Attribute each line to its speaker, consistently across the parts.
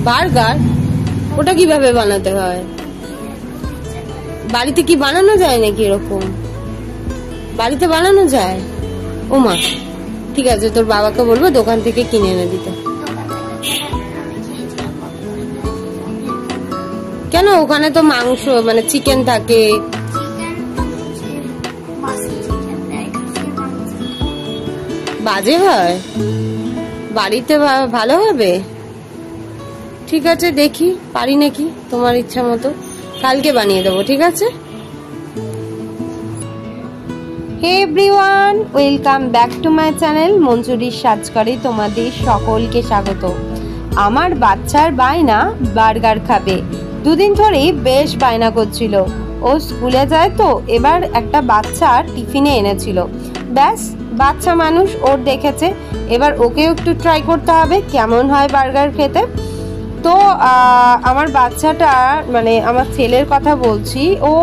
Speaker 1: Burger? ওটা কিভাবে বানাতে হয়? বাড়িতে কি বানানো যায় নাকি? এরকম বাড়িতে বানানো যায়? ও মা, ঠিক আছে, তোর বাবাকে বলবো দোকান থেকে কিনে এনে দিতে। কেন? ওখানে তো মাংস মানে চিকেন থাকে। বাজে হয়? বাড়িতে ভালো হবে? ঠিক আছে, দেখি পারি নাকি। তোমার ইচ্ছা মতো কালকে বানিয়ে দেবো, ঠিক আছে? Hey everyone, welcome back to my channel মঞ্জুরির সাজ করে তোমাদের সকলকে স্বাগত। আমার বাচ্চার বায়না বার্গার খাবে, দুদিন ধরেই বেশ বায়না করছিল। ও স্কুলে যায় তো, এবার একটা বাচ্চা টিফিনে এনেছিল। ব্যাস, বাচ্চা মানুষ, ওর দেখেছে, এবার ওকেও একটু ট্রাই করতে হবে কেমন হয় বার্গার খেতে। তো আমার বাচ্চাটা মানে আমার ছেলের কথা বলছি, ও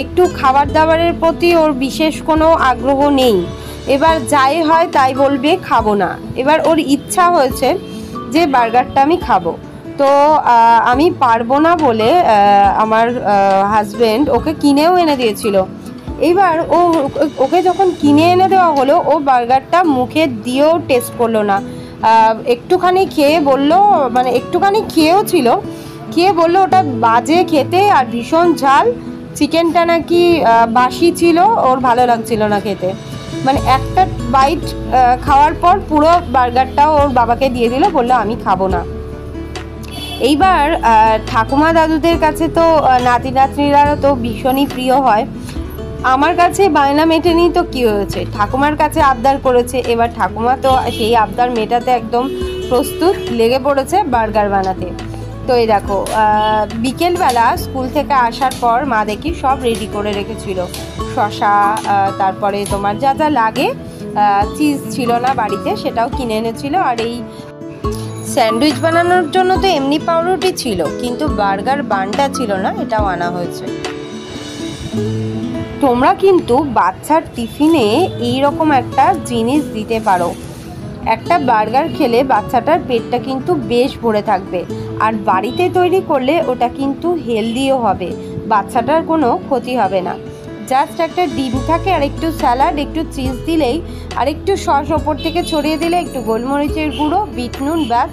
Speaker 1: একটু খাবার দাবারের প্রতি ওর বিশেষ কোনো আগ্রহ নেই। এবার যাই হয় তাই বলবে খাবো না। এবার ওর ইচ্ছা হয়েছে যে বার্গারটা আমি খাবো। তো আমি পারবো না বলে আমার হাজবেন্ড ওকে কিনেও এনে দিয়েছিল। এইবার ওকে যখন কিনে এনে দেওয়া হলো, ও বার্গারটা মুখে দিয়েও টেস্ট করলো না। একটুখানি খেয়ে বললো, মানে একটুখানি খেয়েও ছিল, খেয়ে বললো ওটা বাজে খেতে আর ভীষণ ঝাল, চিকেনটা নাকি বাসি ছিল, ওর ভালো লাগছিল না খেতে। মানে একটা বাইট খাওয়ার পর পুরো বার্গারটাও ওর বাবাকে দিয়ে দিল, বললো আমি খাবো না। এইবার ঠাকুমা দাদুদের কাছে তো নাতি নাতনিরা তো ভীষণই প্রিয় হয়। আমার কাছে বায়না মেটেনি তো কি হয়েছে, ঠাকুমার কাছে আবদার করেছে। এবার ঠাকুমা তো সেই আবদার মেটাতে একদম প্রস্তুত, লেগে পড়েছে বার্গার বানাতে। তো এই দেখো, বিকেলবেলা স্কুল থেকে আসার পর মা দেখি সব রেডি করে রেখেছিল। শসা, তারপরে তোমার যা যা লাগে, চিজ ছিল না বাড়িতে, সেটাও কিনে এনেছিল। আর এই স্যান্ডউইচ বানানোর জন্য তো এমনি পাউরুটি ছিল, কিন্তু বার্গার বানটা ছিল না, এটাও আনা হয়েছে। তোমরা কিন্তু বাচ্চার টিফিনে এইরকম একটা জিনিস দিতে পারো। একটা বার্গার খেলে বাচ্চাটার পেটটা কিন্তু বেশ ভরে থাকবে, আর বাড়িতে তৈরি করলে ওটা কিন্তু হেলদিও হবে, বাচ্চাটার কোনো ক্ষতি হবে না। জাস্ট একটা ডিম থাকে আর একটু স্যালাড, একটু চিজ দিলেই, আর একটু সস ওপর থেকে ছড়িয়ে দিলে, একটু গোলমরিচের গুঁড়ো, বিট নুন, ব্যাস,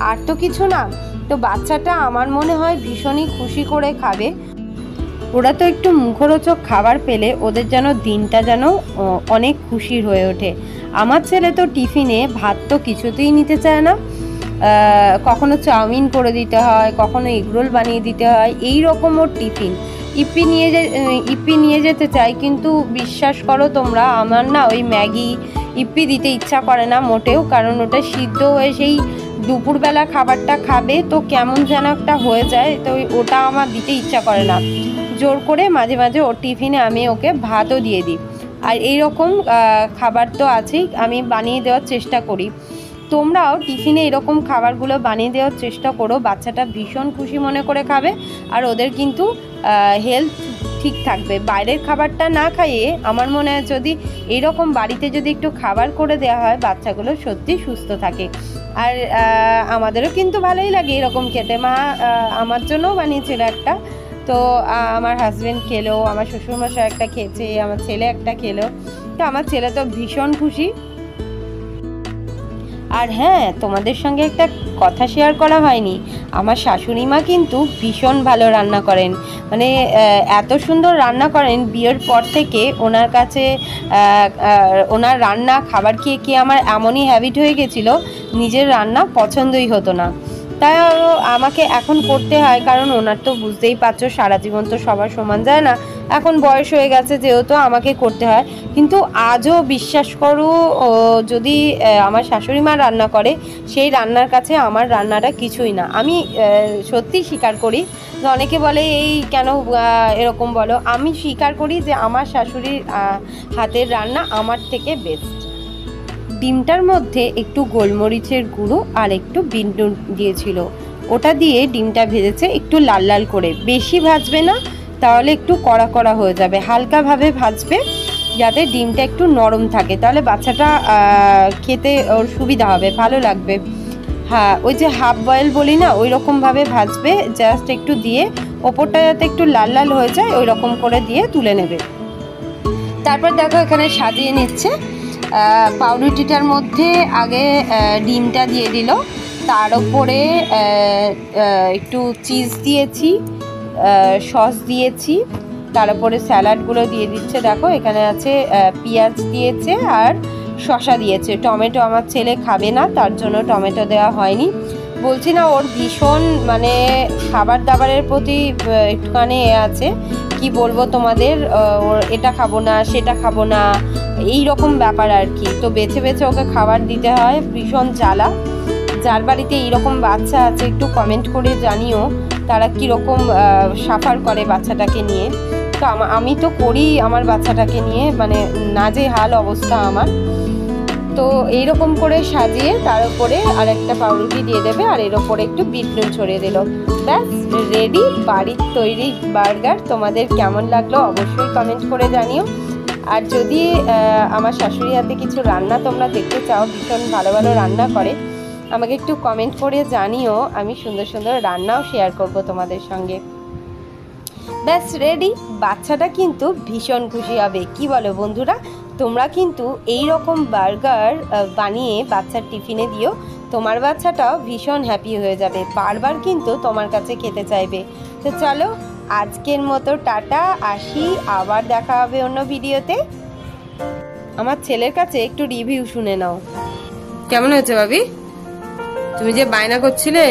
Speaker 1: আর তো কিছু না। তো বাচ্চাটা আমার মনে হয় ভীষণই খুশি করে খাবে। ওরা তো একটু মুখরোচক খাবার পেলে ওদের যেন দিনটা যেন অনেক খুশির হয়ে ওঠে। আমার ছেলে তো টিফিনে ভাত তো কিছুতেই নিতে চায় না, কখনো চাউমিন করে দিতে হয়, কখনো এগরোল বানিয়ে দিতে হয়, এই রকম ওর টিফিন। ইপ্পি নিয়ে যেতে চাই, কিন্তু বিশ্বাস করো তোমরা, আমার না ওই ম্যাগি ইপ্পি দিতে ইচ্ছা করে না মোটেও, কারণ ওটা সিদ্ধ হয়ে সেই দুপুরবেলা খাবারটা খাবে তো কেমন যেন একটা হয়ে যায়, তো ওটা আমার দিতে ইচ্ছা করে না। জোর করে মাঝে মাঝে ওর টিফিনে আমি ওকে ভাতও দিয়ে দিই। আর এইরকম খাবার তো আছেই, আমি বানিয়ে দেওয়ার চেষ্টা করি। তোমরাও টিফিনে এরকম খাবারগুলো বানিয়ে দেওয়ার চেষ্টা করো, বাচ্চাটা ভীষণ খুশি মনে করে খাবে, আর ওদের কিন্তু হেলথ ঠিক থাকবে। বাইরের খাবারটা না খাইয়ে আমার মনে হয় যদি এইরকম বাড়িতে যদি একটু খাবার করে দেওয়া হয়, বাচ্চাগুলো সত্যি সুস্থ থাকে। আর আমাদেরও কিন্তু ভালোই লাগে এরকম খেতে। মা আমার জন্যও বানিয়েছিল একটা, তো আমার হাজব্যান্ড খেলো, আমার শ্বশুরমশাই একটা খেয়েছে, আমার ছেলে একটা খেলো, তো আমার ছেলে তো ভীষণ খুশি। আর হ্যাঁ, তোমাদের সঙ্গে একটা কথা শেয়ার করা হয়নি, আমার শাশুড়ি মা কিন্তু ভীষণ ভালো রান্না করেন, মানে এত সুন্দর রান্না করেন। বিয়ের পর থেকে ওনার কাছে ওনার রান্না খাবার খেয়ে খেয়ে আমার এমনই হ্যাবিট হয়ে গেছিলো, নিজের রান্না পছন্দই হতো না। তাই আমাকে এখন করতে হয়, কারণ ওনার তো বুঝতেই পারছো সারা জীবন তো সবার সমান যায় না, এখন বয়স হয়ে গেছে যেহেতু আমাকে করতে হয়। কিন্তু আজও বিশ্বাস করো, যদি আমার শাশুড়ি মা রান্না করে, সেই রান্নার কাছে আমার রান্নাটা কিছুই না। আমি সত্যিই স্বীকার করি যে অনেকে বলে এই কেন এরকম বলো, আমি স্বীকার করি যে আমার শাশুড়ির হাতের রান্না আমার থেকে বেস্ট। ডিমটার মধ্যে একটু গোলমরিচের গুঁড়ো আর একটু বিট নুন দিয়েছিল, ওটা দিয়ে ডিমটা ভেজেছে একটু লাল লাল করে, বেশি ভাজবে না, তাহলে একটু কড়া কড়া হয়ে যাবে, হালকাভাবে ভাজবে যাতে ডিমটা একটু নরম থাকে, তাহলে বাচ্চাটা খেতে ওর সুবিধা হবে, ভালো লাগবে। হ্যাঁ ওই যে হাফ বয়েল বলি না, ওই রকম ভাবে ভাজবে, জাস্ট একটু দিয়ে ওপরটা যাতে একটু লাল লাল হয়ে যায় ওই রকম করে দিয়ে তুলে নেবে। তারপর দেখো এখানে সাজিয়ে নিচ্ছে। পাউরুটিটার মধ্যে আগে ডিমটা দিয়ে দিল, তার ওপরে একটু চিজ দিয়েছি, সস দিয়েছি, তার উপরে স্যালাডগুলো দিয়ে দিচ্ছে। দেখো এখানে আছে পেঁয়াজ দিয়েছে আর শসা দিয়েছে। টমেটো আমার ছেলে খাবে না, তার জন্য টমেটো দেওয়া হয়নি। বলছি না ওর ভীষণ মানে খাবার দাবারের প্রতি একটুখানি আছে, কি বলবো তোমাদের, ওর এটা খাবো না সেটা খাবো না এই রকম ব্যাপার আর কি। তো বেছে বেছে ওকে খাবার দিতে হয়, ভীষণ জ্বালা। যার বাড়িতে এইরকম বাচ্চা আছে একটু কমেন্ট করে জানিও তারা কীরকম সাফার করে বাচ্চাটাকে নিয়ে। তো আমি তো করি আমার বাচ্চাটাকে নিয়ে, মানে নাজেহাল অবস্থা আমার। তো এইরকম করে সাজিয়ে তার উপরে আরেকটা পাউরুটি দিয়ে দেবে, আর এর ওপরে একটু বিট নুন ছড়িয়ে দিল। ব্যাস রেডি বাড়ির তৈরি বার্গার। তোমাদের কেমন লাগলো অবশ্যই কমেন্ট করে জানিও। আর যদি আমার শাশুড়ি হাতে কিছু রান্না তোমরা দেখতে চাও, ভীষণ ভালো ভালো রান্না করে, আমাকে একটু কমেন্ট করে জানিও, আমি সুন্দর সুন্দর রান্নাও শেয়ার করব তোমাদের সঙ্গে। ব্যাস রেডি। বাচ্চাটা কিন্তু ভীষণ খুশি হবে, কি বলো বন্ধুরা? তোমরা কিন্তু এই রকম বার্গার বানিয়ে বাচ্চার টিফিনে দিও, তোমার বাচ্চাটাও ভীষণ হ্যাপি হয়ে যাবে, বারবার কিন্তু তোমার কাছে খেতে চাইবে। তো চলো আজকের মতো টাটা, আসি, আবার দেখা হবে অন্য ভিডিওতে। আমার ছেলের কাছে একটু রিভিউ শুনে নাও। কেমন হয়েছে ভাবি? তুমি যে বায়না করছিলে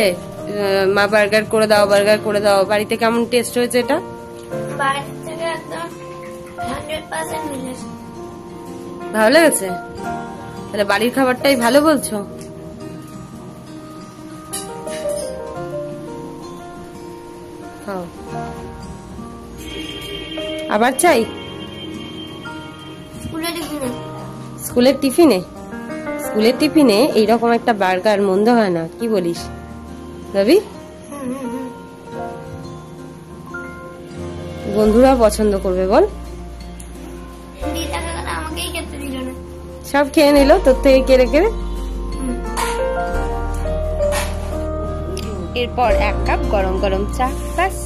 Speaker 1: মা বার্গার করে দাও বার্গার করে দাও, বাড়িতে কেমন টেস্ট হয়েছে এটা? ভালো লেগেছে? তাহলে বাড়ির খাবারটাই ভালো বলছো? খাও। আবার চাই? স্কুলের টিফিনে? স্কুলের টিফিনে এইরকম একটা বার্গার মন্দ হয় না, কি বলিস রবি? বন্ধুরা পছন্দ করবে বল? সব খেয়ে নিল তোর থেকে কেড়ে কেড়ে। এরপর 1 কাপ গরম গরম চা, ব্যাস।